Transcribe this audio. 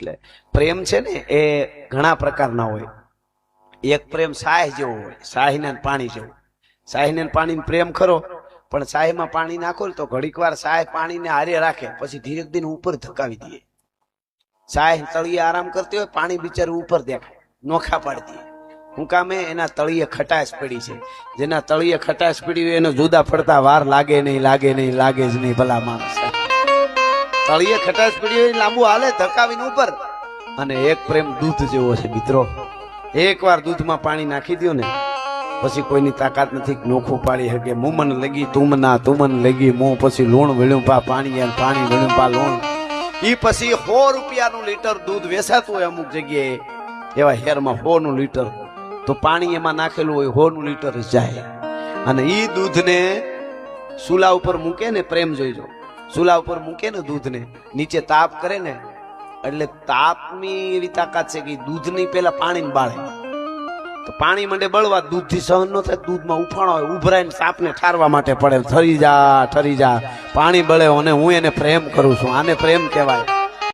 એટલે પ્રેમ છે ને એ ઘણા પ્રકારના હોય. એક પ્રેમ સાહ જેવો હોય, સાહીને પાણી જેવો. સાહીને પાણીને પ્રેમ ખરો, પણ સાહીમાં પાણી નાખો તો ઘડીક વાર સાહ પાણીને હારે રાખે, પછી ધીરે ધીરે ઉપર ધકાવી દે. સાહ તળિયે આરામ કરતી હોય, પાણી બિચારું ઉપર દેખાય, નોખા પાડતી. હું કામે એના તળિયે ખટાશ પડી છે. જેના તળિયે ખટાશ પડી હોય એને જુદા પડતા વાર લાગે નહીં, લાગે નહીં, લાગે જ નહીં. ભલા માણસ તળિયે ખટાશ પડી હોય લાંબુ હાલે ધકાવીને ઉપર. અને એક પ્રેમ દૂધ જેવો છે મિત્રો. એકવાર દૂધમાં પાણી નાખી દો ને પછી કોઈની તાકાત નથી નોખું પાડી શકે. મુમન લગી તુમના, તુમન લગી મું, પછી લૂણ વળ્યું પા પાણી, પાણી વળ્યું પા લૂણ. ઈ પછી 100 રૂપિયાનું લીટર દૂધ વેચાતું હોય અમુક જગ્યાએ, એવા હેરમાં 100 લીટર, તો પાણી એમાં નાખેલું હોય 100 લીટર જાય. અને ઈ દૂધને સુલા ઉપર મૂકે ને, પ્રેમ જોઈજો, સુલા ઉપર મૂકે ને દૂધને, નીચે તાપ કરે ને, એટલે તાપની એવી તાકાત છે કે દૂધની પેલા પાણીને બાળે. તો પાણી મંડે બળવા, દૂધથી સહન ન થાય, દૂધમાં ઉફાણો હોય, ઉભરાઈને સાપને ઠારવા માટે પડે, ઠરી જા ઠરી જા. પાણી બળે અને હું એને પ્રેમ કરું છું. આને પ્રેમ કહેવાય.